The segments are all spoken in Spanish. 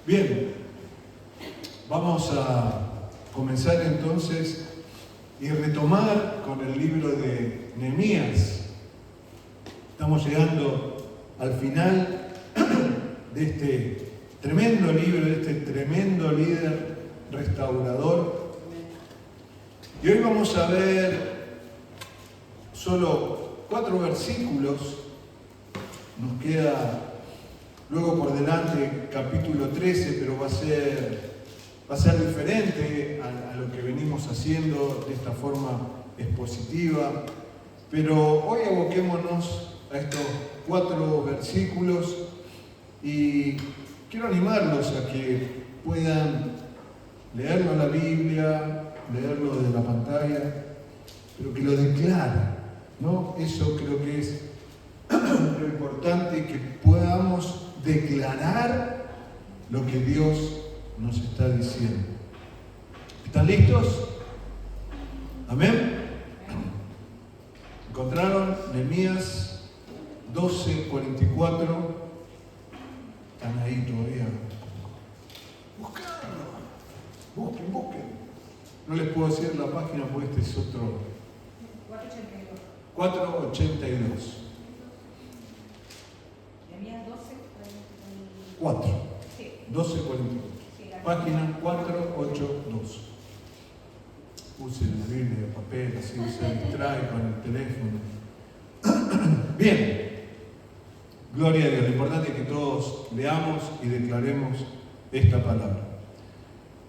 Bien, vamos a comenzar entonces y retomar con el libro de Nehemías. Estamos llegando al final de este tremendo libro, de este tremendo líder restaurador. Y hoy vamos a ver solo 4 versículos. Nos queda luego por delante capítulo 13, pero va a ser diferente a lo que venimos haciendo de esta forma expositiva. Pero hoy aboquémonos a estos 4 versículos y quiero animarlos a que puedan leerlo en la Biblia, leerlo desde la pantalla, pero que lo declaren, ¿no? Eso creo que es lo importante, que podamos declarar lo que Dios nos está diciendo. ¿Están listos? ¿Amén? ¿Encontraron? Nehemías 12:44. Están ahí todavía. Busquen. No les puedo decir la página porque este es otro. 482. 4. 12:44. Página 482. Usen la Biblia de papel, así se distrae con el teléfono. Bien. Gloria a Dios. Lo importante es que todos leamos y declaremos esta palabra.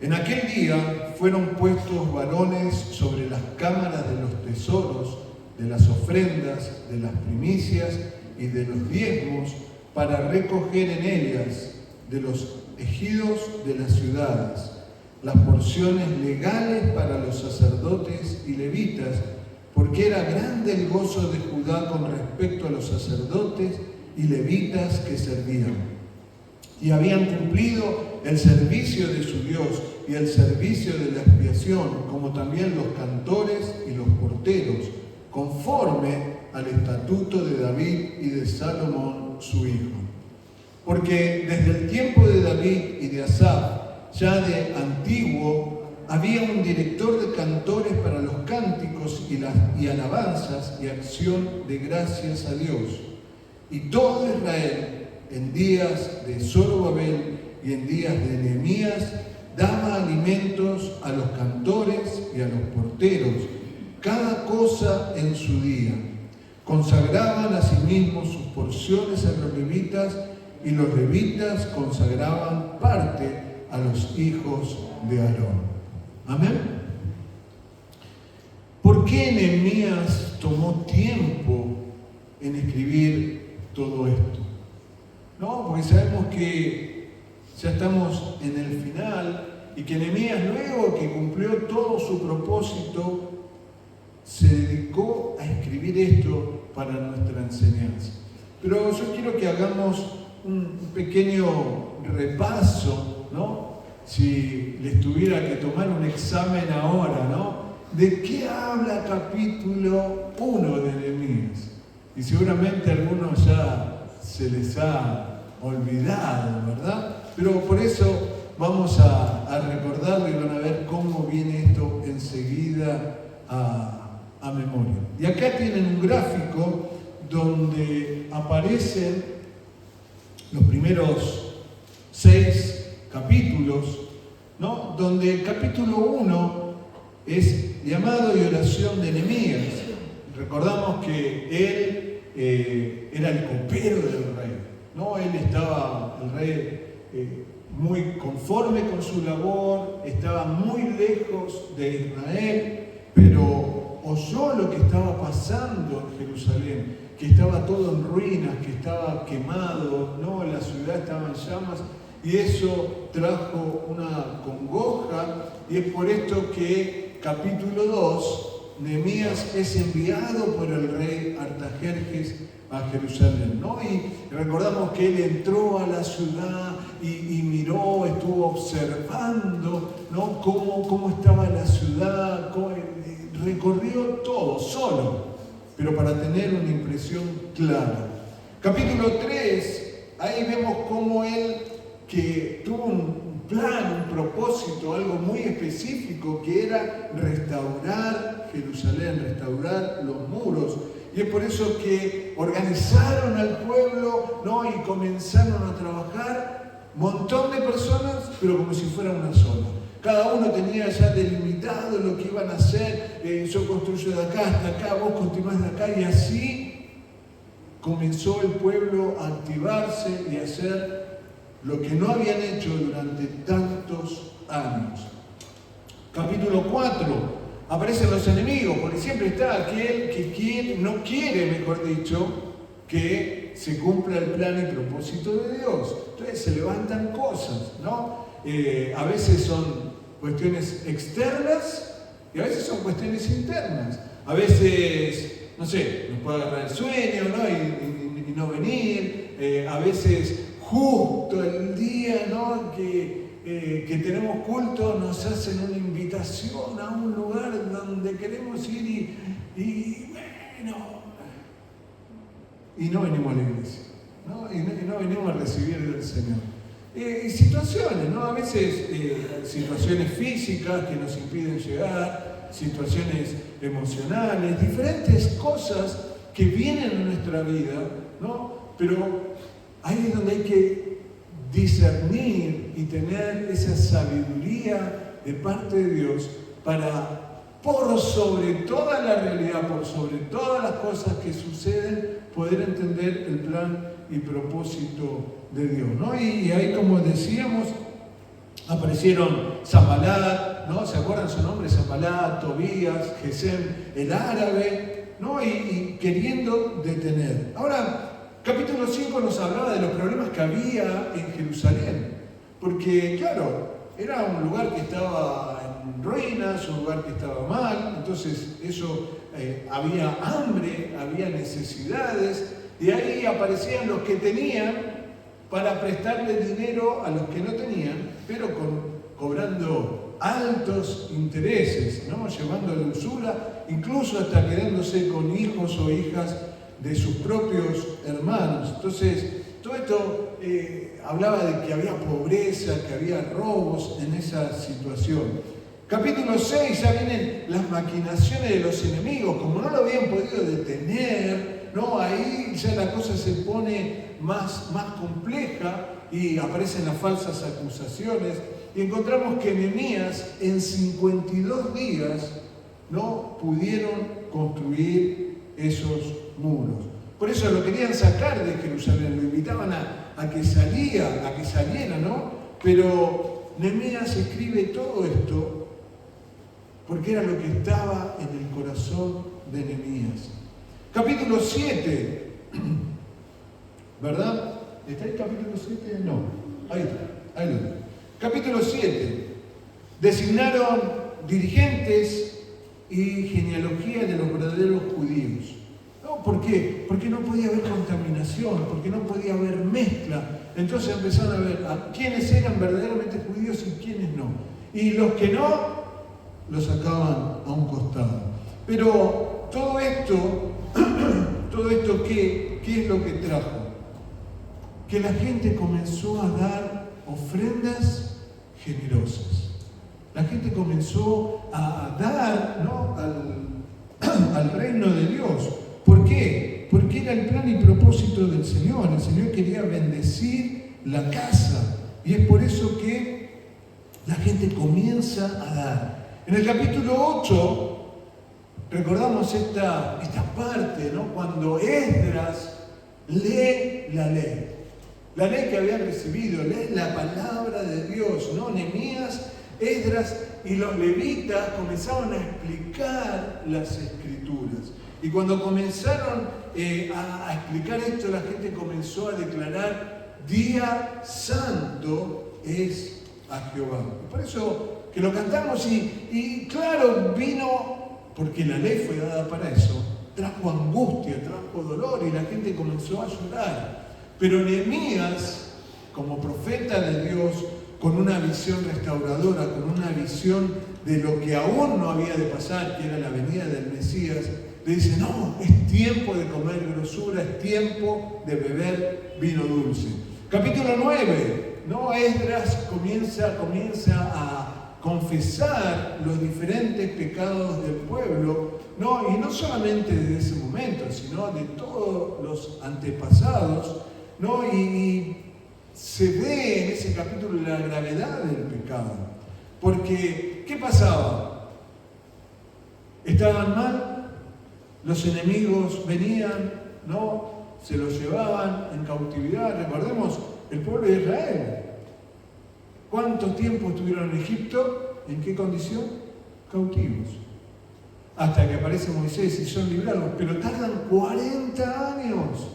En aquel día fueron puestos varones sobre las cámaras de los tesoros, de las ofrendas, de las primicias y de los diezmos, para recoger en ellas de los ejidos de las ciudades las porciones legales para los sacerdotes y levitas, porque era grande el gozo de Judá con respecto a los sacerdotes y levitas que servían. Y habían cumplido el servicio de su Dios y el servicio de la expiación, como también los cantores y los porteros, conforme al estatuto de David y de Salomón su hijo. Porque desde el tiempo de David y de Asaf, ya de antiguo, había un director de cantores para los cánticos y alabanzas y acción de gracias a Dios. Y todo Israel, en días de Zorobabel y en días de Nehemías, daba alimentos a los cantores y a los porteros, cada cosa en su día. Consagraban a sí mismos sus porciones a los levitas, y los levitas consagraban parte a los hijos de Aarón. Amén. ¿Por qué Nehemías tomó tiempo en escribir todo esto? No, porque sabemos que ya estamos en el final y que Nehemías, luego que cumplió todo su propósito, se dedicó a escribir esto para nuestra enseñanza. Pero yo quiero que hagamos un pequeño repaso, ¿no? Si les tuviera que tomar un examen ahora, ¿no? ¿De qué habla capítulo 1 de Nehemías? Y seguramente a algunos ya se les ha olvidado, ¿verdad? Pero por eso vamos a recordarlo y van a ver cómo viene esto enseguida a memoria. Y acá tienen un gráfico donde aparecen los primeros 6 capítulos, ¿no? Donde el capítulo 1 es llamado y oración de Nehemías. Recordamos que él era el copero del rey, ¿no? Él estaba, el rey, muy conforme con su labor, estaba muy lejos de Israel, pero oyó lo que estaba pasando en Jerusalén, que estaba todo en ruinas, que estaba quemado, ¿no? La ciudad estaba en llamas, y eso trajo una congoja, y es por esto que capítulo 2, Nehemías es enviado por el rey Artajerjes a Jerusalén, ¿no? Y recordamos que él entró a la ciudad y miró, estuvo observando, ¿no? cómo estaba la ciudad, recorrió todo solo, pero para tener una impresión clara. Capítulo 3, ahí vemos cómo él que tuvo un plan, un propósito, algo muy específico, que era restaurar Jerusalén, restaurar los muros. Y es por eso que organizaron al pueblo, ¿no? Y comenzaron a trabajar un montón de personas, pero como si fuera una sola. Cada uno tenía ya delimitado lo que iban a hacer. Yo construyo de acá hasta acá, vos continuás de acá, y así comenzó el pueblo a activarse y a hacer lo que no habían hecho durante tantos años. Capítulo 4. Aparecen los enemigos, porque siempre está aquel que no quiere, mejor dicho, que se cumpla el plan y propósito de Dios. Entonces se levantan cosas, ¿no? A veces son cuestiones externas y a veces son cuestiones internas. A veces, no sé, nos puede agarrar el sueño, ¿no? Y no venir. A veces justo el día, ¿no? que tenemos culto, nos hacen una invitación a un lugar donde queremos ir y no venimos a la iglesia, ¿no? Y no venimos a recibir del Señor. Situaciones, ¿no? A veces situaciones físicas que nos impiden llegar, situaciones emocionales, diferentes cosas que vienen en nuestra vida, ¿no? Pero ahí es donde hay que discernir y tener esa sabiduría de parte de Dios para, por sobre toda la realidad, por sobre todas las cosas que suceden, poder entender el plan y propósito de Dios, ¿no? Y ahí, como decíamos, aparecieron Sanbalat, ¿no? ¿Se acuerdan su nombre? Sanbalat, Tobías, Gesem, el árabe, ¿no? Y queriendo detener. Ahora, capítulo 5 nos hablaba de los problemas que había en Jerusalén, porque claro, era un lugar que estaba en ruinas, un lugar que estaba mal, entonces eso, había hambre, había necesidades, y ahí aparecían los que tenían para prestarle dinero a los que no tenían, pero cobrando altos intereses, ¿no? Llevando la usura, incluso hasta quedándose con hijos o hijas de sus propios hermanos. Entonces, todo esto hablaba de que había pobreza, que había robos en esa situación. Capítulo 6, ya vienen las maquinaciones de los enemigos. Como no lo habían podido detener, ¿no? Ahí ya la cosa se pone más compleja y aparecen las falsas acusaciones. Y encontramos que Nehemías en 52 días no pudieron construir esos muros. Por eso lo querían sacar de Jerusalén, lo invitaban a que saliera, ¿no? Pero Nehemías escribe todo esto porque era lo que estaba en el corazón de Nehemías. Capítulo 7, ¿verdad? ¿Está ahí capítulo 7? No, ahí está, ahí lo tengo. Capítulo 7, designaron dirigentes y genealogía de los verdaderos judíos. ¿No? ¿Por qué? Porque no podía haber contaminación, porque no podía haber mezcla. Entonces empezaron a ver a quiénes eran verdaderamente judíos y quiénes no. Y los que no, los sacaban a un costado. Pero todo esto, ¿qué es lo que trajo? Que la gente comenzó a dar ofrendas generosas. La gente comenzó a dar, ¿no? al reino de Dios. ¿Por qué? Porque era el plan y propósito del Señor. El Señor quería bendecir la casa. Y es por eso que la gente comienza a dar. En el capítulo 8, recordamos esta parte, ¿no? Cuando Esdras lee la ley que habían recibido, lee la palabra de Dios, ¿no? Nehemías, Esdras y los levitas comenzaron a explicar las escrituras. Y cuando comenzaron a explicar esto, la gente comenzó a declarar: día santo es a Jehová. Y por eso que lo cantamos y claro, vino, porque la ley fue dada para eso, trajo angustia, trajo dolor y la gente comenzó a llorar. Pero Nehemías, como profeta de Dios, con una visión restauradora, con una visión de lo que aún no había de pasar, que era la venida del Mesías, le dice: no, es tiempo de comer grosura, es tiempo de beber vino dulce. Capítulo 9, ¿no? Esdras comienza a confesar los diferentes pecados del pueblo, ¿no? Y no solamente de ese momento, sino de todos los antepasados, ¿no? Y se ve en ese capítulo la gravedad del pecado. Porque, ¿qué pasaba? Estaban mal, los enemigos venían, ¿no? Se los llevaban en cautividad. Recordemos el pueblo de Israel. ¿Cuánto tiempo estuvieron en Egipto? ¿En qué condición? Cautivos. Hasta que aparece Moisés y son librados. Pero tardan 40 años.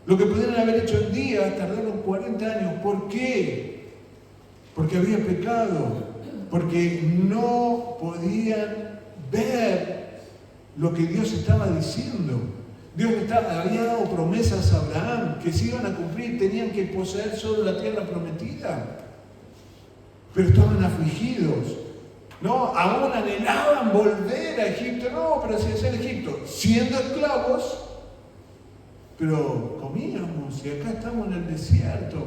Lo que pudieron haber hecho en días, tardaron 40 años. ¿Por qué? Porque había pecado. Porque no podían ver lo que Dios estaba diciendo. Dios había dado promesas a Abraham que se iban a cumplir, tenían que poseer solo la tierra prometida. Pero estaban afligidos, ¿no? Aún anhelaban volver a Egipto, no, pero si es el Egipto, siendo esclavos, pero comíamos y acá estamos en el desierto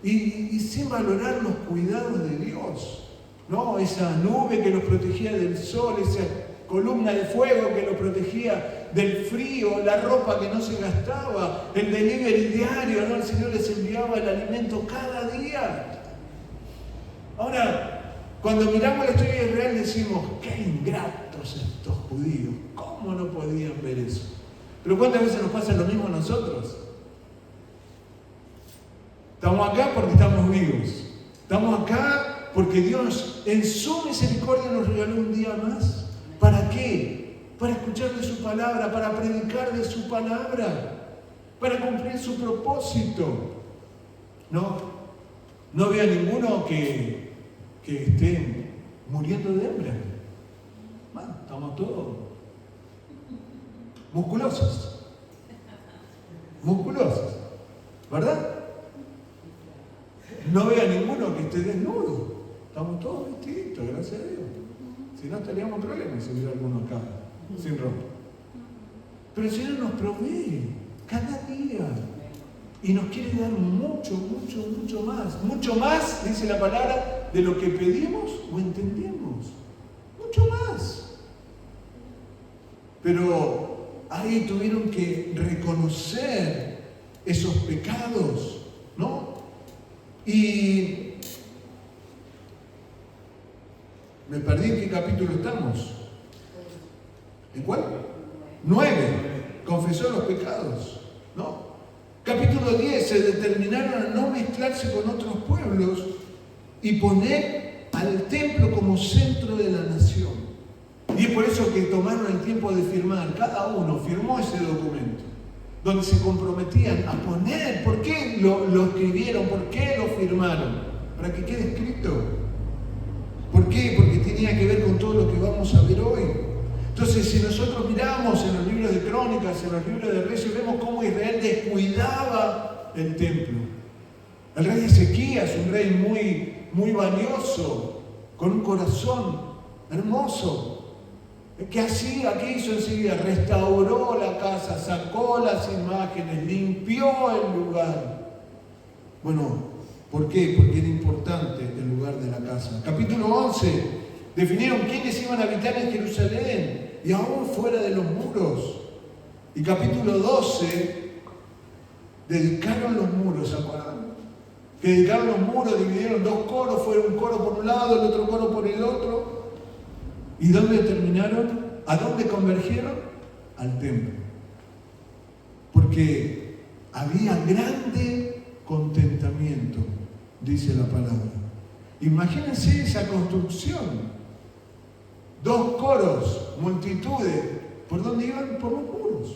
y sin valorar los cuidados de Dios, ¿no? Esa nube que los protegía del sol, esa columna de fuego que los protegía del frío, la ropa que no se gastaba, el delivery diario, ¿no? El Señor les enviaba el alimento cada día. Ahora, cuando miramos la historia de Israel decimos, qué ingratos estos judíos, ¿cómo no podían ver eso? Pero ¿cuántas veces nos pasa lo mismo a nosotros? Estamos acá porque estamos vivos. Estamos acá porque Dios en su misericordia nos regaló un día más. ¿Para qué? Para escuchar de su palabra, para predicar de su palabra, para cumplir su propósito. No veo a ninguno que esté muriendo de hambre. Bueno, estamos todos musculosos, ¿verdad? No veo a ninguno que esté desnudo. Estamos todos vestiditos, gracias a Dios. Si no, estaríamos en problemas si hubiera alguno acá, sin ropa. Pero el Señor nos provee cada día. Y nos quiere dar mucho más. Mucho más, dice la palabra, de lo que pedimos o entendemos. Mucho más. Pero ahí tuvieron que reconocer esos pecados, ¿no? Y me perdí en qué capítulo estamos. ¿En cuál? 9. Confesó los pecados, ¿no? Capítulo 10. Se determinaron a no mezclarse con otros pueblos y poner al templo como centro de la nación. Y es por eso que tomaron el tiempo de firmar. Cada uno firmó ese documento, donde se comprometían a poner. ¿Por qué lo escribieron? ¿Por qué lo firmaron? Para que quede escrito. ¿Por qué? Porque tenía que ver con todo lo que vamos a ver hoy. Entonces, si nosotros miramos en los libros de Crónicas, en los libros de Reyes, vemos cómo Israel descuidaba el templo. El rey Ezequías, un rey muy valioso, con un corazón hermoso. ¿Qué hacía? ¿Qué hizo enseguida? Restauró la casa, sacó las imágenes, limpió el lugar. Bueno, ¿por qué? Porque era importante el lugar de la casa. Capítulo 11, definieron quiénes iban a habitar en Jerusalén y aún fuera de los muros. Y capítulo 12, dedicaron los muros, ¿se acuerdan? Que dedicaron los muros, dividieron dos coros, fue un coro por un lado, el otro coro por el otro. ¿Y dónde terminaron? ¿A dónde convergieron? Al templo. Porque había grande contentamiento, dice la palabra. Imagínense esa construcción. Dos coros, multitudes. ¿Por dónde iban? Por los muros.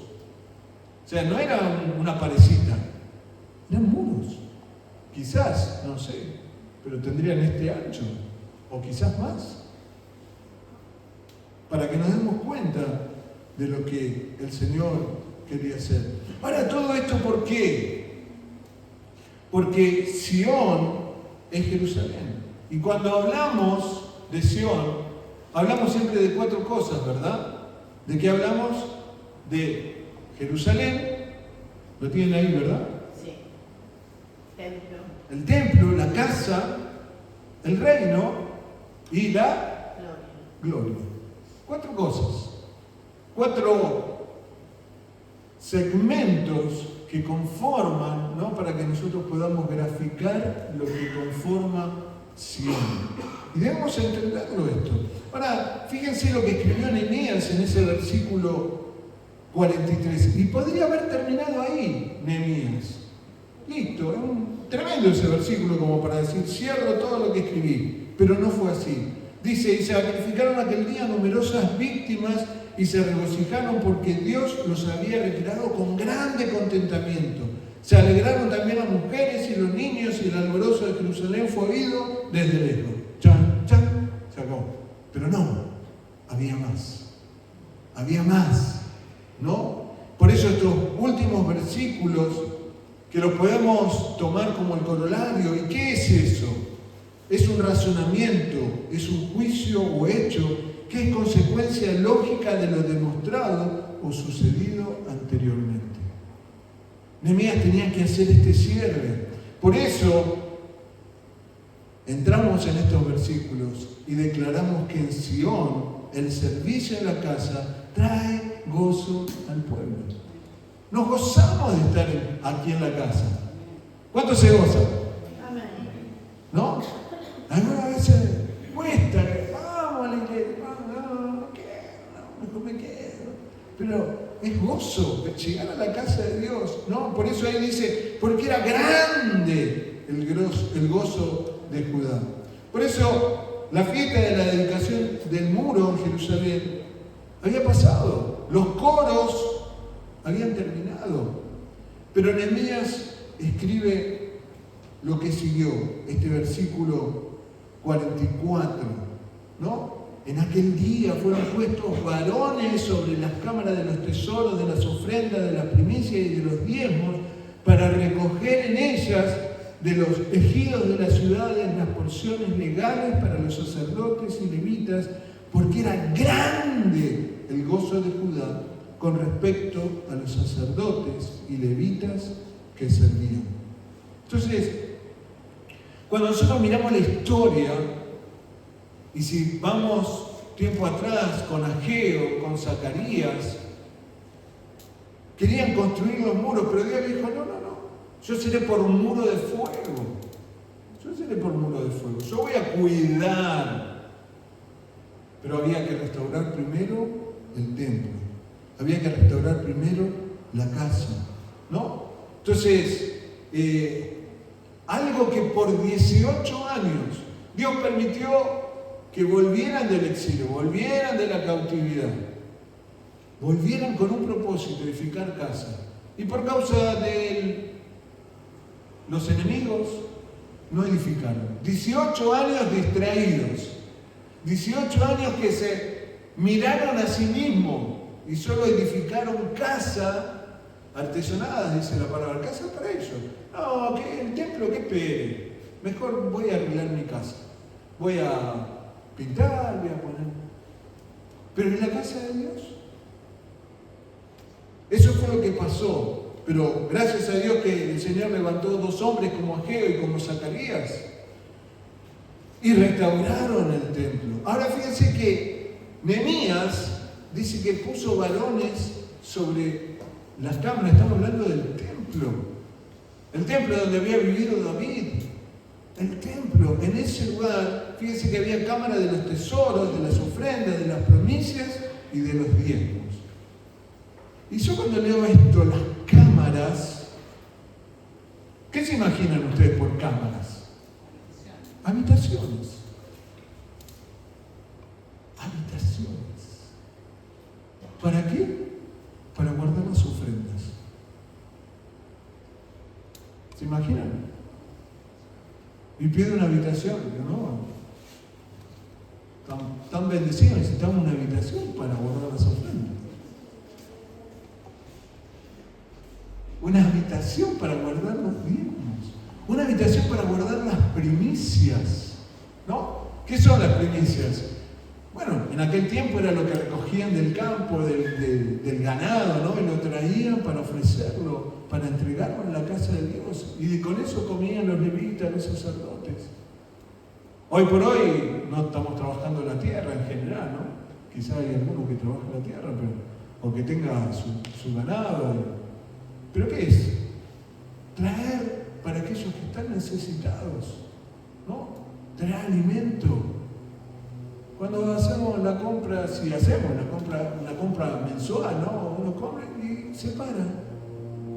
O sea, no era una parecita, eran muros. Quizás, no sé, pero tendrían este ancho, o quizás más. Para que nos demos cuenta de lo que el Señor quería hacer. Ahora, todo esto, ¿por qué? Porque Sión es Jerusalén. Y cuando hablamos de Sión, hablamos siempre de 4 cosas, ¿verdad? ¿De qué hablamos? De Jerusalén, lo tienen ahí, ¿verdad? Sí. El templo, la casa, el reino y la gloria. 4 cosas. 4 segmentos que conforman, ¿no? Para que nosotros podamos graficar lo que conforma Sion. Y debemos entenderlo esto. Ahora, fíjense lo que escribió Nehemías en ese versículo 43. Y podría haber terminado ahí, Nehemías. Listo, es tremendo ese versículo como para decir, cierro todo lo que escribí. Pero no fue así. Dice, y se sacrificaron aquel día numerosas víctimas y se regocijaron porque Dios los había retirado con grande contentamiento. Se alegraron también las mujeres y los niños y el alborozo de Jerusalén fue oído desde lejos. Chan, chan, se acabó. Pero no, había más. Había más, ¿no? Por eso estos últimos versículos que los podemos tomar como el corolario. ¿Y qué es eso? Es un razonamiento, es un juicio o hecho que es consecuencia lógica de lo demostrado o sucedido anteriormente. Nehemías tenía que hacer este cierre. Por eso entramos en estos versículos y declaramos que en Sion el servicio en la casa trae gozo al pueblo. Nos gozamos de estar aquí en la casa. ¿Cuántos se gozan? ¿No? Algunas veces cuesta, vamos a la iglesia, no quiero, mejor me quedo. Pero es gozo llegar a la casa de Dios, ¿no? Por eso ahí dice, porque era grande el gozo de Judá. Por eso la fiesta de la dedicación del muro en Jerusalén había pasado, los coros habían terminado, pero Nehemías escribe lo que siguió, este versículo 44, ¿no? En aquel día fueron puestos varones sobre las cámaras de los tesoros, de las ofrendas, de las primicias y de los diezmos, para recoger en ellas de los ejidos de las ciudades las porciones legales para los sacerdotes y levitas, porque era grande el gozo de Judá con respecto a los sacerdotes y levitas que servían. Entonces, cuando nosotros miramos la historia, y si vamos tiempo atrás con Ageo, con Zacarías, querían construir los muros, pero Dios dijo, no, yo seré por un muro de fuego. Yo seré por un muro de fuego. Yo voy a cuidar. Pero había que restaurar primero el templo. Había que restaurar primero la casa, ¿no? Entonces, algo que por 18 años Dios permitió que volvieran del exilio, volvieran de la cautividad, volvieran con un propósito, edificar casa. Y por causa de los enemigos, no edificaron. 18 años distraídos, 18 años que se miraron a sí mismos y solo edificaron casa artesonadas, dice la palabra, casa para ellos. No, que el templo que espere, mejor voy a arreglar mi casa, voy a pintar, voy a poner. Pero en la casa de Dios, eso fue lo que pasó. Pero gracias a Dios que el Señor levantó 2 hombres como Ageo y como Zacarías y restauraron el templo. Ahora fíjense que Nehemías dice que puso varones sobre las cámaras. Estamos hablando del templo. El templo donde había vivido David. El templo, en ese lugar, fíjense que había cámara de los tesoros, de las ofrendas, de las primicias y de los diezmos. Y yo cuando leo esto, las cámaras, ¿qué se imaginan ustedes por cámaras? Habitaciones. Habitaciones. ¿Para qué? Para guardar las ofrendas. ¿Se imaginan? Y pide una habitación, ¿no? Tan bendecidos, necesitamos una habitación para guardar las ofrendas. Una habitación para guardar los diezmos. Una habitación para guardar las primicias, ¿no? ¿Qué son las primicias? Bueno, en aquel tiempo era lo que recogían del campo, del ganado, ¿no? Y lo traían para ofrecerlo, para entregarlo en la casa de Dios. Y con eso comían los levitas, los sacerdotes. Hoy por hoy no estamos trabajando la tierra en general, ¿no? Quizá hay alguno que trabaja la tierra, o que tenga su ganado. ¿Pero qué es? Traer para aquellos que están necesitados, ¿no? Traer alimento. Cuando hacemos la compra, si hacemos una compra mensual, ¿no? Uno compra y separa.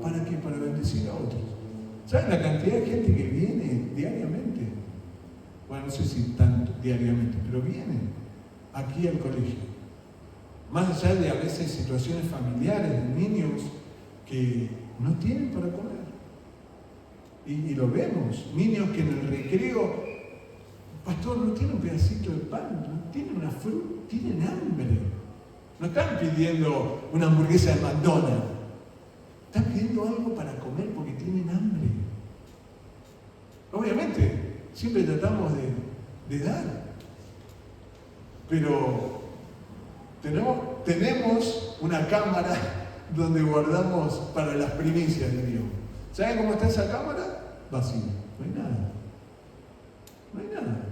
¿Para qué? Para bendecir a otros. ¿Saben la cantidad de gente que viene diariamente? Bueno, no sé si tanto diariamente, pero vienen aquí al colegio. Más allá de a veces situaciones familiares de niños que no tienen para comer. Y lo vemos, niños que en el recreo, pastor, no tienen un pedacito de pan, no tienen una fruta, tienen hambre. No están pidiendo una hamburguesa de McDonald's, están pidiendo algo para comer porque tienen hambre. Obviamente, siempre tratamos de dar, pero tenemos una cámara donde guardamos para las primicias de Dios. ¿Saben cómo está esa cámara? Vacía, no hay nada. No hay nada.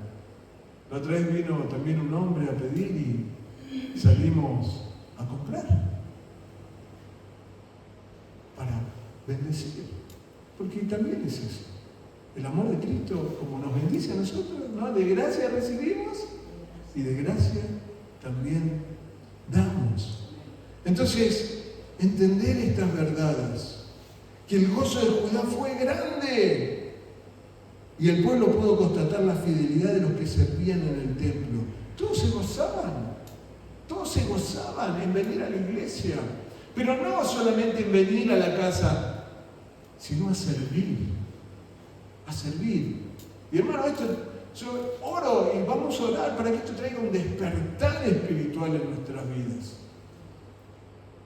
La otra vez vino también un hombre a pedir y salimos a comprar para bendecir. Porque también es eso. El amor de Cristo, como nos bendice a nosotros, ¿no? De gracia recibimos y de gracia también damos. Entonces, entender estas verdades, que el gozo de Judá fue grande y el pueblo pudo constatar la fidelidad de los que servían en el templo. Todos se gozaban en venir a la iglesia, pero no solamente en venir a la casa, sino a servir. A servir. Y hermano, yo oro y vamos a orar para que esto traiga un despertar espiritual en nuestras vidas.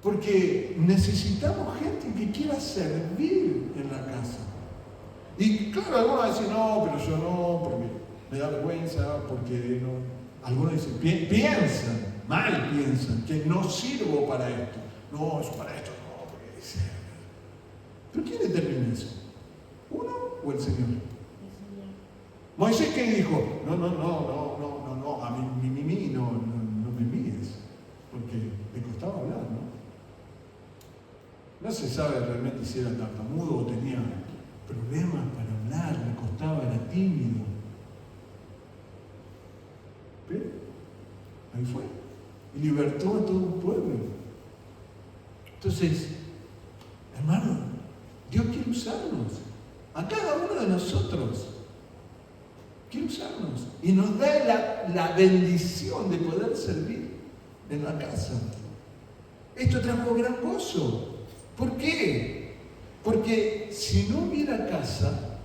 Porque necesitamos gente que quiera servir en la casa. Y claro, algunos van a decir, no, pero yo no, porque me da vergüenza, porque no. Algunos dicen, piensan, que no sirvo para esto. No, eso para esto no, porque dice. ¿Pero quién determina eso? ¿Uno o el Señor? Moisés, ¿qué dijo? No, a mí no me envíes, porque le costaba hablar, ¿no? No se sabe realmente si era tartamudo o tenía problemas para hablar, le costaba, era tímido. Pero ahí fue, y libertó a todo un pueblo. Entonces, hermano, Dios quiere usarnos, a cada uno de nosotros. Quiere usarnos y nos da la bendición de poder servir en la casa. Esto trajo gran gozo. ¿Por qué? Porque si no hubiera casa,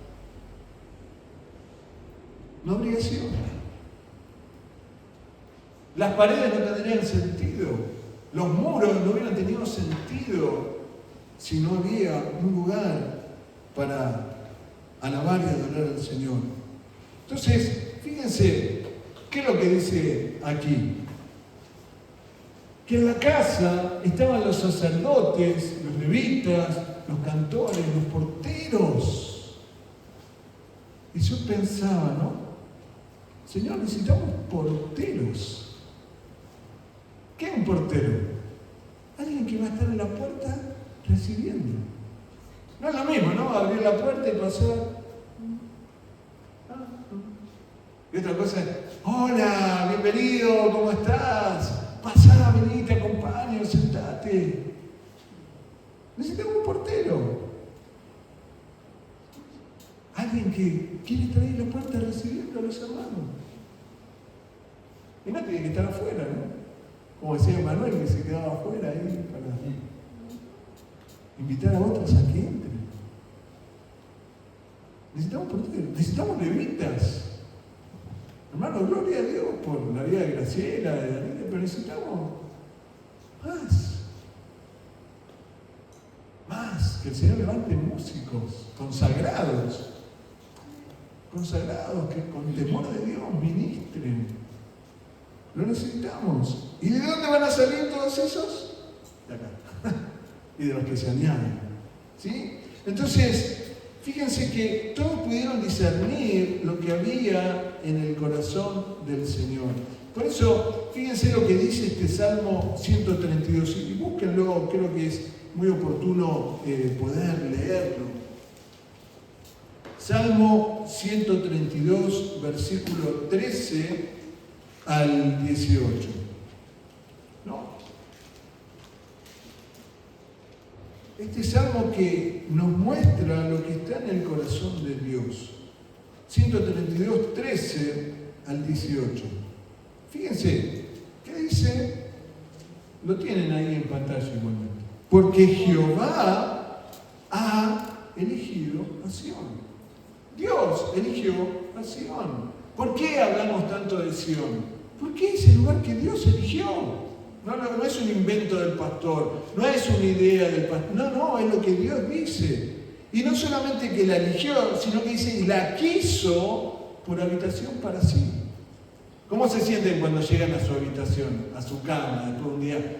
no habría ciudad. Las paredes no tendrían sentido, los muros no hubieran tenido sentido si no había un lugar para alabar y adorar al Señor. Entonces, fíjense, ¿qué es lo que dice aquí? Que en la casa estaban los sacerdotes, los levitas, los cantores, los porteros. Y yo pensaba, ¿no? Señor, necesitamos porteros. ¿Qué es un portero? Alguien que va a estar en la puerta recibiendo. No es lo mismo, ¿no? Abrir la puerta y pasar. Y otra cosa es, hola, bienvenido, ¿cómo estás? Pasá, vení, te acompaño, sentate. Necesitamos un portero. Alguien que quiere estar ahí en la puerta recibiendo a los hermanos. Y no tiene que estar afuera, ¿no? Como decía Manuel, que se quedaba afuera ahí para invitar a otros a que entren. Necesitamos porteros, necesitamos levitas. Hermano, gloria a Dios por la vida de Graciela, de Daniela, pero necesitamos más, que el Señor levante músicos consagrados, que con temor de Dios ministren. Lo necesitamos. ¿Y de dónde van a salir todos esos? De acá. Y de los que se añaden. ¿Sí? Entonces, fíjense que todos pudieron discernir lo que había en el corazón del Señor. Por eso, fíjense lo que dice este Salmo 132. Y búsquenlo, creo que es muy oportuno poder leerlo. Salmo 132, versículo 13 al 18. ¿No? Este salmo que nos muestra lo que está en el corazón de Dios. 132, 13 al 18. Fíjense, ¿qué dice? Lo tienen ahí en pantalla igualmente. Porque Jehová ha elegido a Sión. Dios eligió a Sión. ¿Por qué hablamos tanto de Sión? Porque es el lugar que Dios eligió. No es un invento del pastor, no es una idea del pastor, no, es lo que Dios dice. Y no solamente que la eligió, sino que dice, y la quiso por habitación para sí. ¿Cómo se sienten cuando llegan a su habitación, a su cama, después de un día?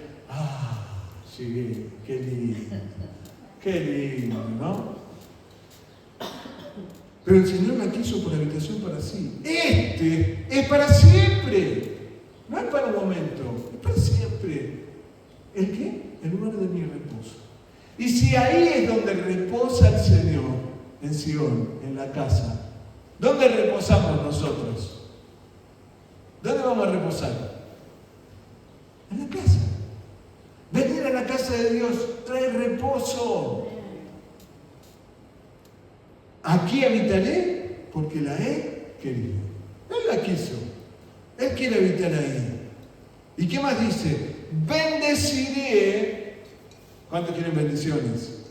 Llegué, qué lindo, ¿no? Pero el Señor la quiso por habitación para sí. Este es para siempre. No es para un momento, es para siempre. ¿El qué? El lugar de mi reposo. Y si ahí es donde reposa el Señor, en Sion, en la casa, ¿dónde reposamos nosotros? ¿Dónde vamos a reposar? En la casa. Venir a la casa de Dios trae reposo. Aquí habitaré porque la he querido. Él la quiso. Él quiere habitar ahí. ¿Y qué más dice? Bendeciré. ¿Cuántos quieren bendiciones?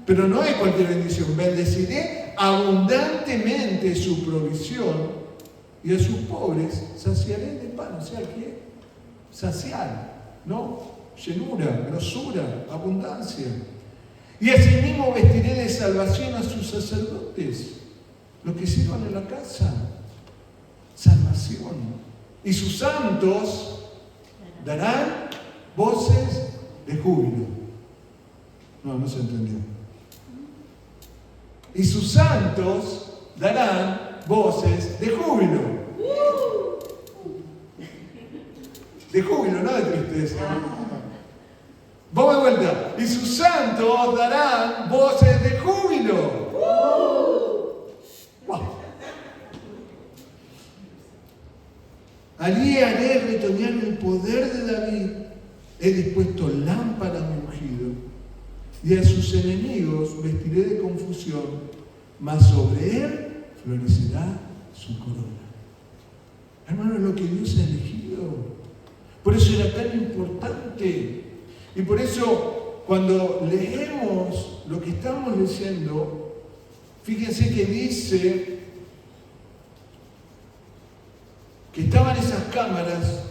Pero no es cualquier bendición. Bendeciré abundantemente su provisión y a sus pobres saciaré de pan. O sea, ¿qué? Saciar, ¿no? Llenura, grosura, abundancia. Y asimismo vestiré de salvación a sus sacerdotes, los que sirvan en la casa. Salvación. Y sus santos darán voces de júbilo. No se entendió. Y sus santos darán voces de júbilo. De júbilo, no de tristeza. Vamos de vuelta. Y sus santos darán voces de júbilo. Wow. Allí haré retoñar el poder de David. He dispuesto lámpara a mi ungido, y a sus enemigos vestiré de confusión, mas sobre él florecerá su corona. Hermano, es lo que Dios ha elegido. Por eso era tan importante. Y por eso, cuando leemos lo que estamos leyendo, fíjense que dice que estaban esas cámaras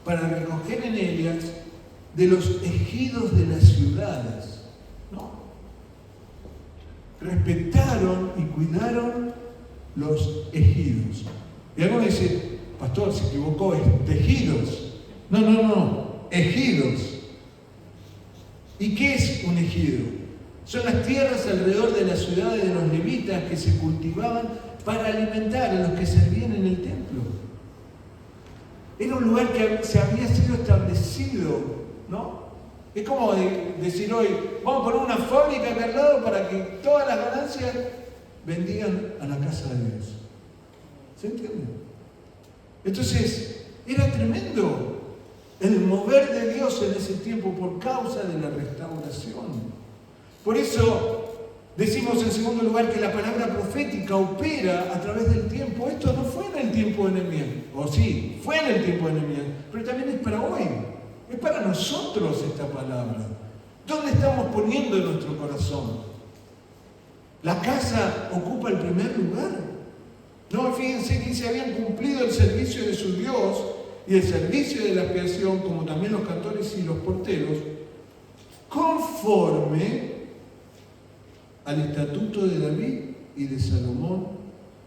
para recoger en ellas de los ejidos de las ciudades, ¿no? Respetaron y cuidaron los ejidos. Y algunos dicen, pastor, se equivocó, es tejidos. No, ejidos. ¿Y qué es un ejido? Son las tierras alrededor de las ciudades de los levitas que se cultivaban para alimentar a los que servían en el templo. Era un lugar que se había sido establecido, ¿no? Es como decir hoy, vamos a poner una fábrica acá al lado para que todas las ganancias bendigan a la casa de Dios. ¿Se entiende? Entonces, era tremendo el mover de Dios en ese tiempo por causa de la restauración. Por eso decimos en segundo lugar que la palabra profética opera a través del tiempo. Esto no fue en el tiempo de Nehemías, o sí, fue en el tiempo de Nehemías, pero también es para hoy. Es para nosotros esta palabra. ¿Dónde estamos poniendo en nuestro corazón? ¿La casa ocupa el primer lugar? No, fíjense que se habían cumplido el servicio de su Dios y el servicio de la expiación, como también los cantores y los porteros, conforme al estatuto de David y de Salomón,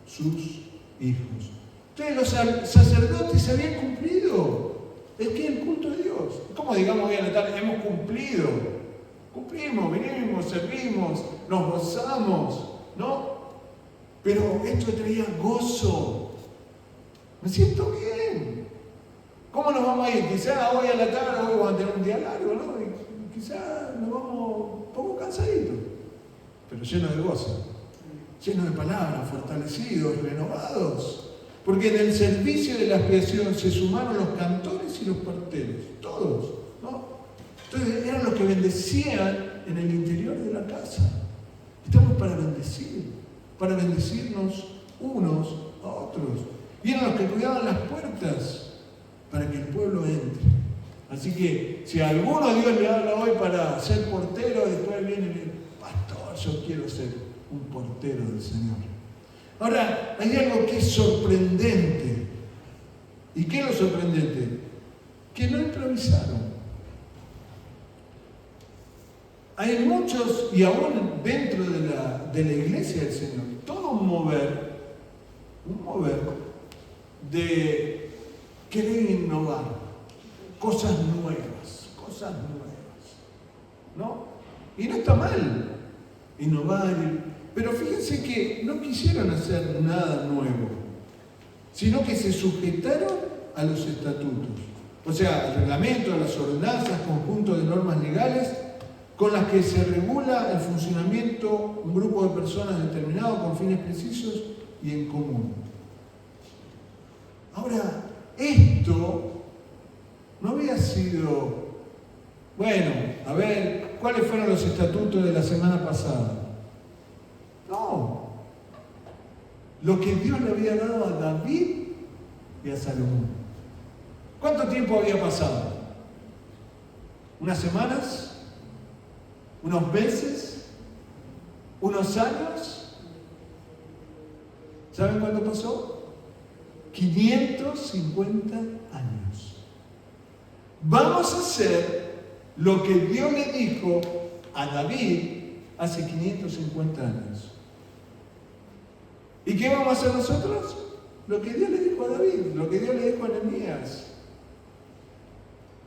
sus hijos. Entonces los sacerdotes habían cumplido. Es que el culto de Dios. Como digamos hoy en la tarde, hemos cumplido. Cumplimos, venimos, servimos, nos gozamos, ¿no? Pero esto traía gozo. Me siento bien. ¿Cómo nos vamos a ir? Quizás hoy a la tarde, hoy vamos a tener un día largo, ¿no? Y quizás nos vamos un poco cansaditos, pero llenos de gozo, llenos de palabras, fortalecidos, renovados. Porque en el servicio de la expiación se sumaron los cantores y los parteros, todos, ¿no? Entonces eran los que bendecían en el interior de la casa. Estamos para bendecirnos unos a otros. Y eran los que cuidaban las puertas para que el pueblo entre. Así que si a alguno Dios le habla hoy para ser portero, después viene y le dice, pastor, yo quiero ser un portero del Señor. Ahora, hay algo que es sorprendente. ¿Y qué es lo sorprendente? Que no improvisaron. Hay muchos, y aún dentro de la iglesia del Señor, todo un mover de querer innovar, cosas nuevas, ¿no? Y no está mal innovar, pero fíjense que no quisieron hacer nada nuevo, sino que se sujetaron a los estatutos, o sea, al reglamento, a las ordenanzas, conjunto de normas legales con las que se regula el funcionamiento de un grupo de personas determinado con fines precisos y en común. Ahora, esto no había sido, bueno, a ver, ¿cuáles fueron los estatutos de la semana pasada? No. Lo que Dios le había dado a David y a Salomón. ¿Cuánto tiempo había pasado? ¿Unas semanas? ¿Unos meses? ¿Unos años? ¿Saben cuánto pasó? 550 años. Vamos a hacer lo que Dios le dijo a David hace 550 años. ¿Y qué vamos a hacer nosotros? Lo que Dios le dijo a David, lo que Dios le dijo a Nehemías,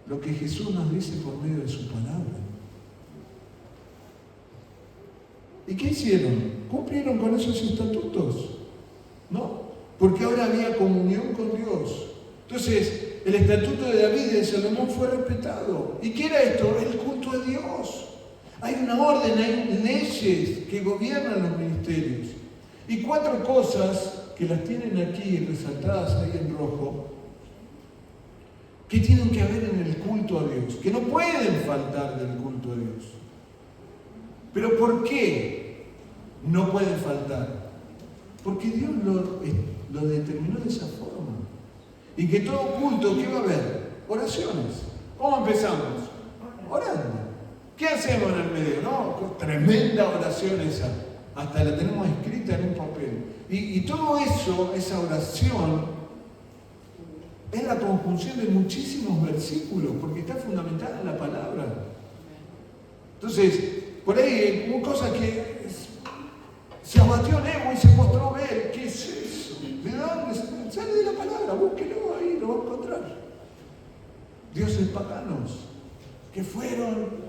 lo que Jesús nos dice por medio de su palabra. ¿Y qué hicieron? Cumplieron con esos estatutos, ¿no? Porque ahora había comunión con Dios. Entonces, el estatuto de David y de Salomón fue respetado. ¿Y qué era esto? El culto a Dios. Hay una orden, hay leyes que gobiernan los ministerios. Y 4 cosas que las tienen aquí resaltadas ahí en rojo, que tienen que haber en el culto a Dios, que no pueden faltar del culto a Dios. ¿Pero por qué no pueden faltar? Porque Dios lo determinó de esa forma. Y que todo culto, ¿qué va a haber? Oraciones. ¿Cómo empezamos? Orando. ¿Qué hacemos en el medio? No, tremenda oración esa. Hasta la tenemos escrita en un papel. Y todo eso, esa oración, es la conjunción de muchísimos versículos, porque está fundamentada en la palabra. Entonces, por ahí, como cosa que se abatió Nebo y se postró ver, ¿qué es eso? ¿De dónde? Sale de la palabra, búsquelo ahí, lo va a encontrar. Dioses paganos que fueron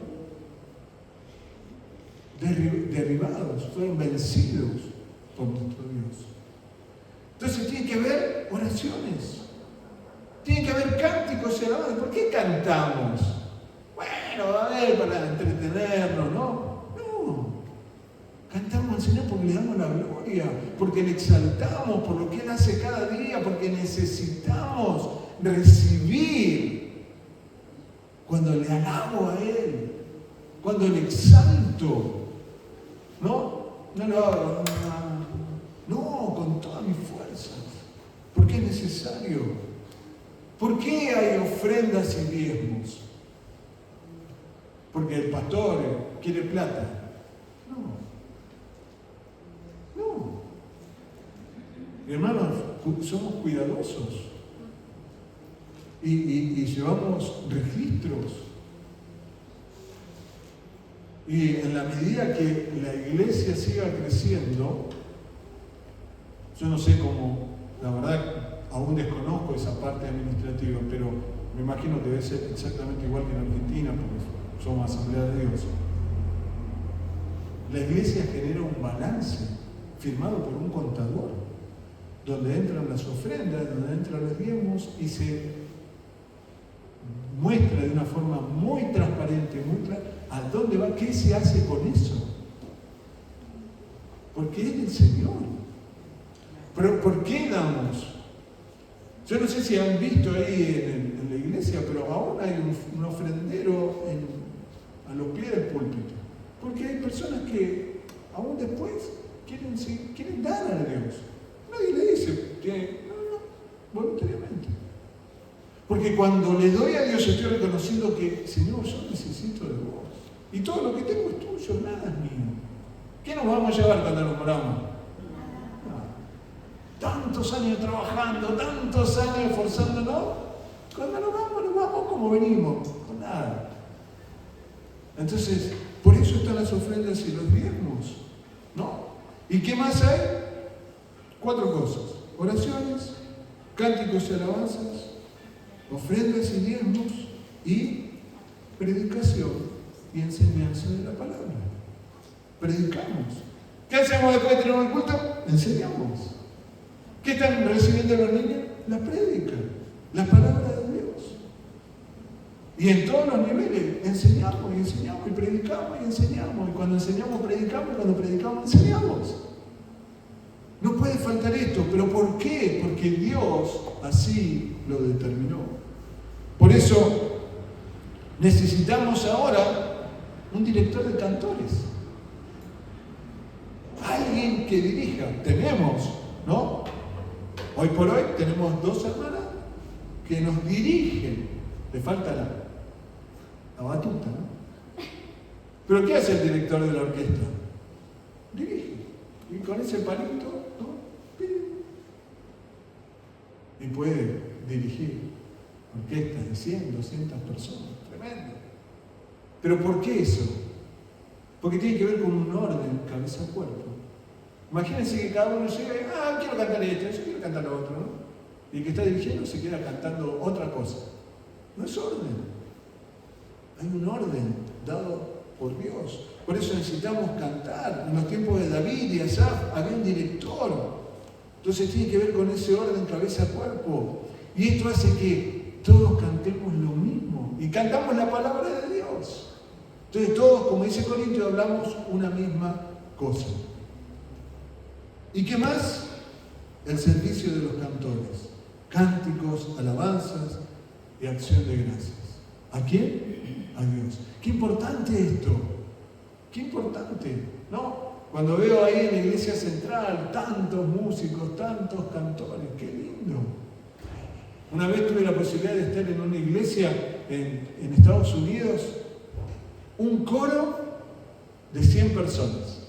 derribados, fueron vencidos por nuestro Dios. Entonces tiene que haber oraciones, tiene que haber cánticos y alabanzas. ¿Por qué cantamos? Bueno, a ver, para entretenernos, ¿no? No. Cantamos al Señor porque le damos la gloria, porque le exaltamos por lo que Él hace cada día, porque necesitamos recibir cuando le alabo a Él, cuando le exalto. No lo hago, no, con todas mis fuerzas, porque es necesario. ¿Por qué hay ofrendas y diezmos? Porque el pastor quiere plata. No. Hermanos, somos cuidadosos y llevamos registros. Y en la medida que la iglesia siga creciendo, yo no sé cómo, la verdad, aún desconozco esa parte administrativa, pero me imagino que debe ser exactamente igual que en Argentina, porque somos Asamblea de Dios. La iglesia genera un balance firmado por un contador, donde entran las ofrendas, donde entran los diezmos y se muestra de una forma muy transparente, muy clara, a dónde va, qué se hace con eso. Porque es el Señor. Pero ¿por qué damos? Yo no sé si han visto ahí en la iglesia, pero aún hay un ofrendero a los pies del púlpito. Porque hay personas que aún después quieren dar a Dios. Nadie le dice, no, voluntariamente. Porque cuando le doy a Dios estoy reconociendo que, Señor, yo necesito de vos. Y todo lo que tengo es tuyo, nada es mío. ¿Qué nos vamos a llevar cuando nos moramos? Tantos años trabajando, tantos años esforzándonos, cuando nos vamos como venimos, con nada. Entonces, por eso están las ofrendas y los diezmos, ¿no? ¿Y qué más hay? 4 cosas: oraciones, cánticos y alabanzas, ofrendas y diezmos, y predicación y enseñanza de la palabra. Predicamos. ¿Qué hacemos después de tener un culto? Enseñamos. ¿Qué están recibiendo los niños? La prédica, la palabra de Dios. Y en todos los niveles enseñamos y enseñamos y predicamos y enseñamos. Y cuando enseñamos, predicamos, y cuando predicamos, enseñamos. No puede faltar esto. ¿Pero por qué? Porque Dios así lo determinó. Por eso necesitamos ahora un director de cantores. Alguien que dirija. Tenemos, ¿no? Hoy por hoy tenemos 2 hermanas que nos dirigen. Le falta la batuta, ¿no? ¿Pero qué hace el director de la orquesta? Dirige. Y con ese palito, ¿no? Y puede dirigir orquestas de 100, 200 personas. Tremendo. ¿Pero por qué eso? Porque tiene que ver con un orden cabeza-cuerpo. Imagínense que cada uno llega y, quiero cantar esto, yo quiero cantar lo otro, ¿no? Y el que está dirigiendo se queda cantando otra cosa. No es orden. Hay un orden dado por Dios. Por eso necesitamos cantar. En los tiempos de David y Asaf había un director. Entonces tiene que ver con ese orden cabeza-cuerpo. Y esto hace que todos cantemos lo mismo. Y cantamos la palabra de Dios. Entonces todos, como dice Corintio, hablamos una misma cosa. ¿Y qué más? El servicio de los cantores. Cánticos, alabanzas y acción de gracias. ¿A quién? A Dios. Qué importante esto. Qué importante, ¿no? Cuando veo ahí en la iglesia central tantos músicos, tantos cantores, qué lindo. Una vez tuve la posibilidad de estar en una iglesia en Estados Unidos, un coro de 100 personas.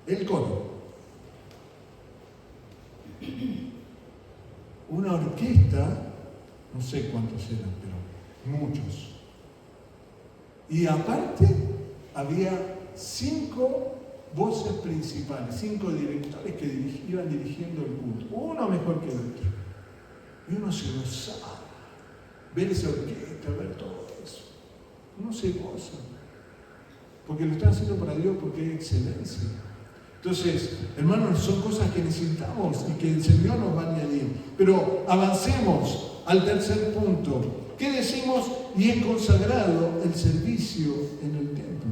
El coro. Una orquesta, no sé cuántos eran, pero muchos. Y aparte había 5 voces principales, 5 directores que iban dirigiendo el culto, uno mejor que el otro. Y uno se gozaba, ver esa orquesta, ver todo eso. Uno se goza, porque lo están haciendo para Dios, porque hay excelencia. Entonces, hermanos, son cosas que necesitamos y que el Señor nos va a añadir. Pero avancemos al tercer punto. ¿Qué decimos? Y es consagrado el servicio en el templo.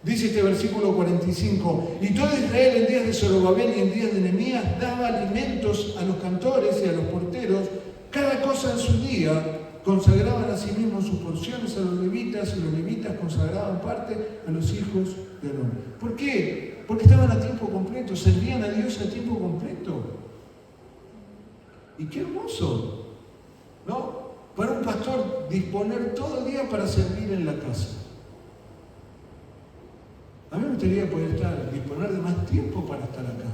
Dice este versículo 45, y todo Israel en días de Zorobabel y en días de Nehemías daba alimentos a los cantores y a los porteros, cada cosa en su día. Consagraban a sí mismos sus porciones a los levitas, y los levitas consagraban parte a los hijos de Aarón. ¿Por qué? Porque estaban a tiempo completo, servían a Dios a tiempo completo. Y qué hermoso, ¿no? Para un pastor disponer todo el día para servir en la casa. A mí me gustaría poder disponer de más tiempo para estar acá,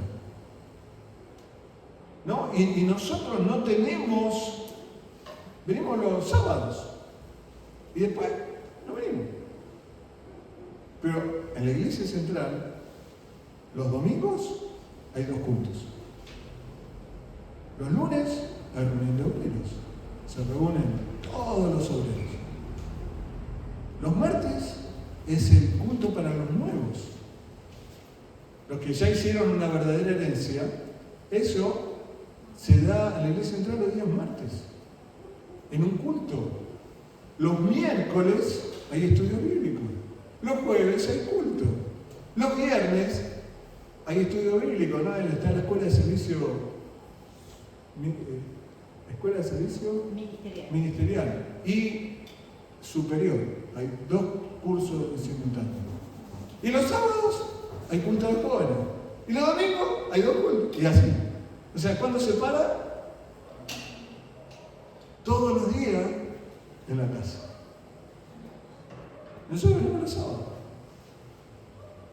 ¿no? Y nosotros no tenemos... Venimos los sábados y después no venimos. Pero en la iglesia central, los domingos hay 2 cultos. Los lunes hay reunión de obreros. Se reúnen Los martes es el culto para los nuevos. Los que ya hicieron una verdadera herencia, eso se da a la iglesia central los días martes, en un culto. Los miércoles hay estudio bíblico. Los jueves hay culto. Los viernes hay estudio bíblico, ¿no? Está la escuela de servicio ministerial y superior. Hay 2 cursos en simultáneo. Y los sábados hay culto de jóvenes. Y los domingos hay 2 cultos. Y así. O sea, ¿cuándo se para? Todos los días en la casa. Nosotros venimos los sábados.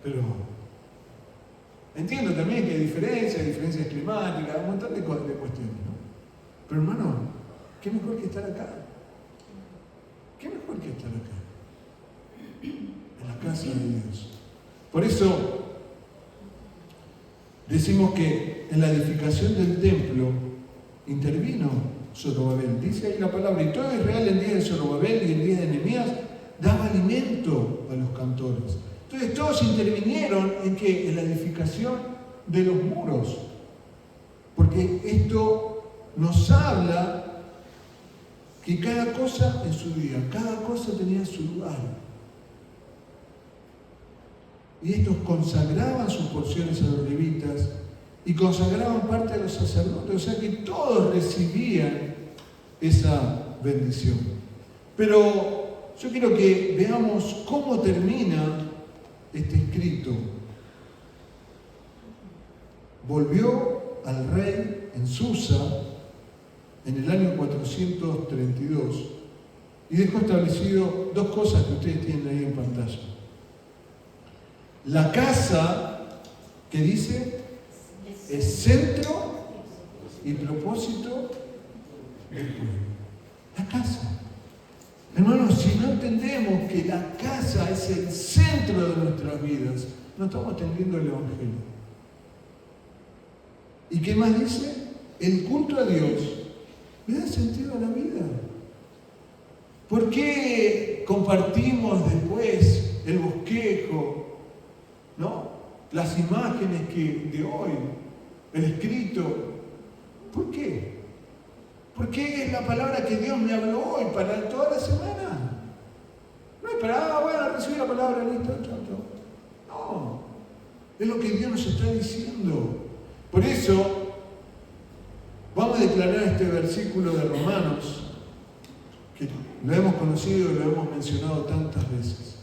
Pero entiendo también que hay diferencias climáticas, un montón de cuestiones, ¿no? Pero hermano, ¿qué mejor que estar acá? ¿Qué mejor que estar acá? En la casa de Dios. Por eso decimos que en la edificación del templo intervino Zorobabel. Dice ahí la palabra, y todo Israel en día de Zorobabel y en día de Nehemías daba alimento a los cantores. Entonces todos intervinieron en la edificación de los muros. Porque esto nos habla que cada cosa en su día, cada cosa tenía su lugar. Y estos consagraban sus porciones a los levitas y consagraban parte a los sacerdotes. O sea que todos recibían esa bendición. Pero yo quiero que veamos cómo termina este escrito. Volvió al rey en Susa en el año 432 y dejó establecido 2 cosas que ustedes tienen ahí en pantalla. La casa, que dice, es centro y propósito del pueblo. La casa. Hermanos, si no entendemos que la casa es el centro de nuestras vidas, no estamos entendiendo el Evangelio. ¿Y qué más dice? El culto a Dios le da sentido a la vida. ¿Por qué compartimos después el bosquejo, ¿no? Las imágenes de hoy, el escrito? ¿Por qué? Porque es la palabra que Dios me habló hoy para toda la semana. No es para, bueno, recibí la palabra, listo, chao. No, es lo que Dios nos está diciendo. Por eso, vamos a declarar este versículo de Romanos, que lo hemos conocido y lo hemos mencionado tantas veces.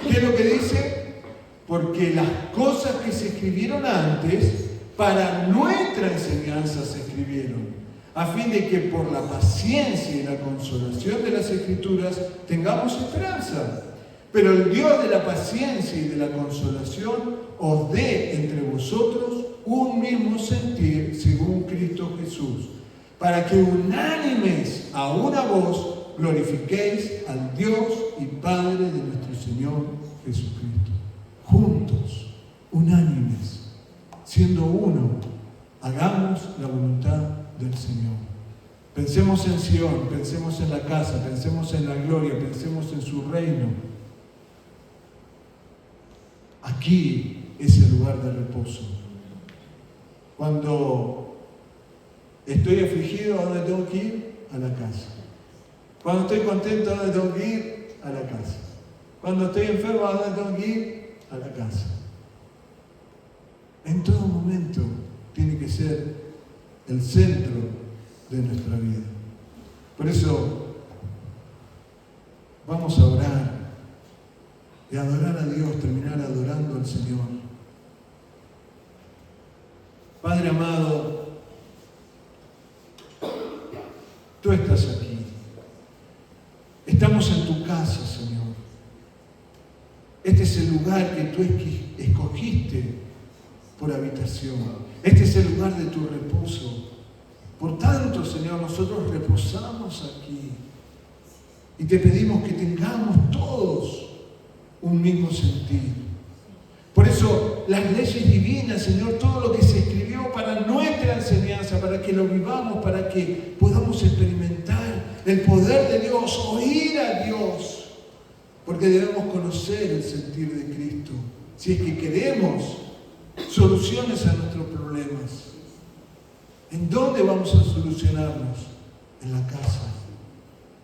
¿Qué es lo que dice? Porque las cosas que se escribieron antes, para nuestra enseñanza se escribieron, a fin de que por la paciencia y la consolación de las Escrituras tengamos esperanza. Pero el Dios de la paciencia y de la consolación os dé entre vosotros un mismo sentir según Cristo Jesús, para que unánimes a una voz glorifiquéis al Dios y Padre de nuestro Señor Jesucristo. Juntos, unánimes, siendo uno, hagamos la voluntad del Señor. Pensemos en Sion, pensemos en la casa, pensemos en la gloria, pensemos en su reino. Aquí es el lugar de reposo. Cuando estoy afligido, ¿a dónde tengo que ir? A la casa. Cuando estoy contento, ¿a dónde tengo que ir? A la casa. Cuando estoy enfermo, ¿a dónde tengo que ir? A la casa. En todo momento tiene que ser el centro de nuestra vida. Por eso vamos a orar y adorar a Dios, terminar adorando al Señor. Padre amado, tú estás aquí. Estamos en tu casa, Señor. Este es el lugar que tú escogiste por habitación. Este es el lugar de tu reposo. Por tanto, Señor, nosotros reposamos aquí. Y te pedimos que tengamos todos un mismo sentir. Por eso, las leyes divinas, Señor, todo lo que se escribió para nuestra enseñanza, para que lo vivamos, para que podamos experimentar el poder de Dios, oír a Dios. Porque debemos conocer el sentir de Cristo. Si es que queremos soluciones a nuestros problemas. ¿En dónde vamos a solucionarlos? En la casa.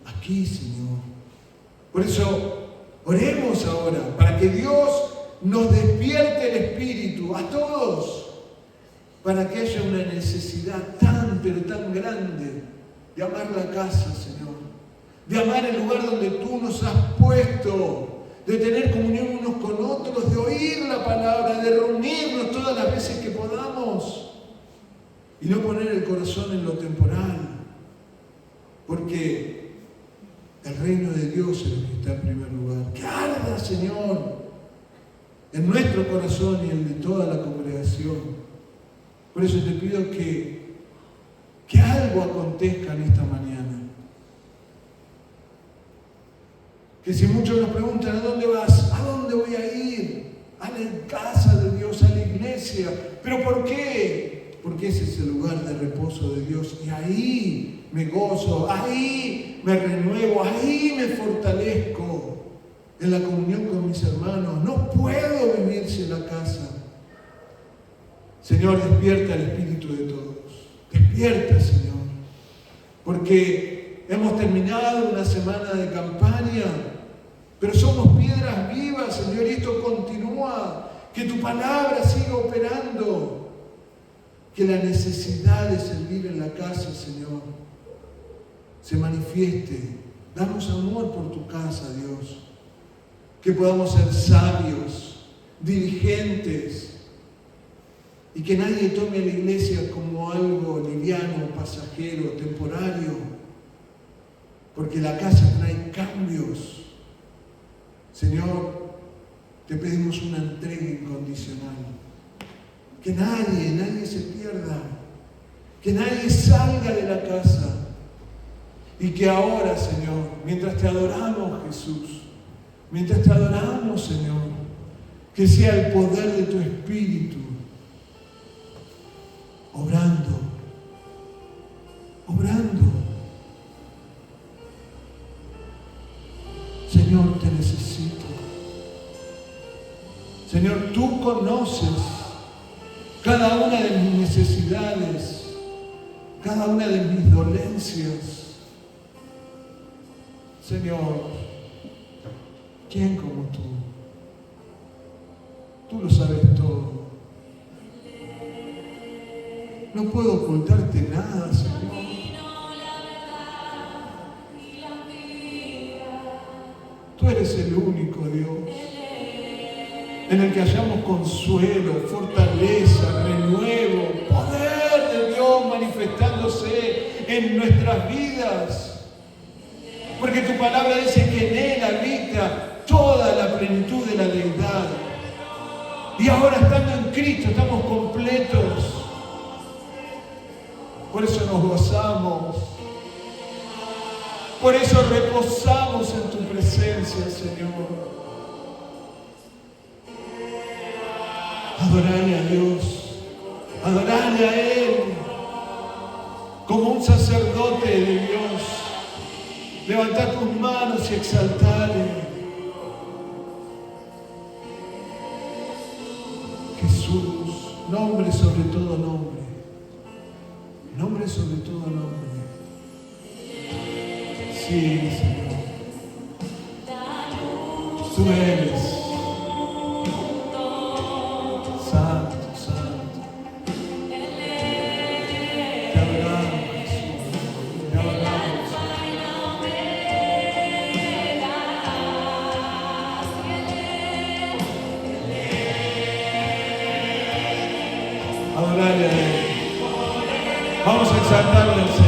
Aquí, Señor. Por eso, oremos ahora para que Dios nos despierte el espíritu a todos, para que haya una necesidad tan, pero tan grande de amar la casa, Señor, de amar el lugar donde tú nos has puesto, de tener comunión unos con otros, de oír la palabra, de reunirnos todas las veces que podamos y no poner el corazón en lo temporal, porque el reino de Dios es lo que está en primer lugar. Que arda, Señor, en nuestro corazón y en el de toda la congregación. Por eso te pido que algo acontezca en esta mañana. Que si muchos nos preguntan, ¿a dónde vas? ¿A dónde voy a ir? A la casa de Dios, a la iglesia. ¿Pero por qué? Porque ese es el lugar de reposo de Dios. Y ahí me gozo, ahí me renuevo, ahí me fortalezco. En la comunión con mis hermanos. No puedo vivir sin la casa. Señor, despierta el espíritu de todos. Despierta, Señor. Porque hemos terminado una semana de campaña, pero somos piedras vivas, Señor, y esto continúa. Que tu palabra siga operando. Que la necesidad de servir en la casa, Señor, se manifieste. Danos amor por tu casa, Dios. Que podamos ser sabios, diligentes, y que nadie tome a la iglesia como algo liviano, pasajero, temporario, porque la casa trae cambios. Señor, te pedimos una entrega incondicional. Que nadie se pierda, que nadie salga de la casa, y que ahora, Señor, mientras te adoramos, Jesús, mientras te adoramos, Señor, que sea el poder de tu Espíritu obrando. Señor, te necesito. Señor, tú conoces cada una de mis necesidades, cada una de mis dolencias. Señor, ¿quién como tú? Tú lo sabes todo. No puedo ocultarte nada, Señor. Tú eres el único Dios en el que hallamos consuelo, fortaleza, renuevo, poder de Dios manifestándose en nuestras vidas. Porque tu palabra dice que en Él habita toda la plenitud de la deidad. Y ahora, estando en Cristo, estamos completos. Por eso nos gozamos. Por eso reposamos en tu presencia, Señor. Adorarle a Dios. Adorarle a Él. Como un sacerdote de Dios. Levantar tus manos y exaltarle. Jesús, nombre sobre todo nombre. Nombre sobre todo nombre. Sí, Señor. Tú eres santo, santo. Te adoramos, Jesús. Te adoramos. Adorarle a Él. Vamos a exaltarle al Señor.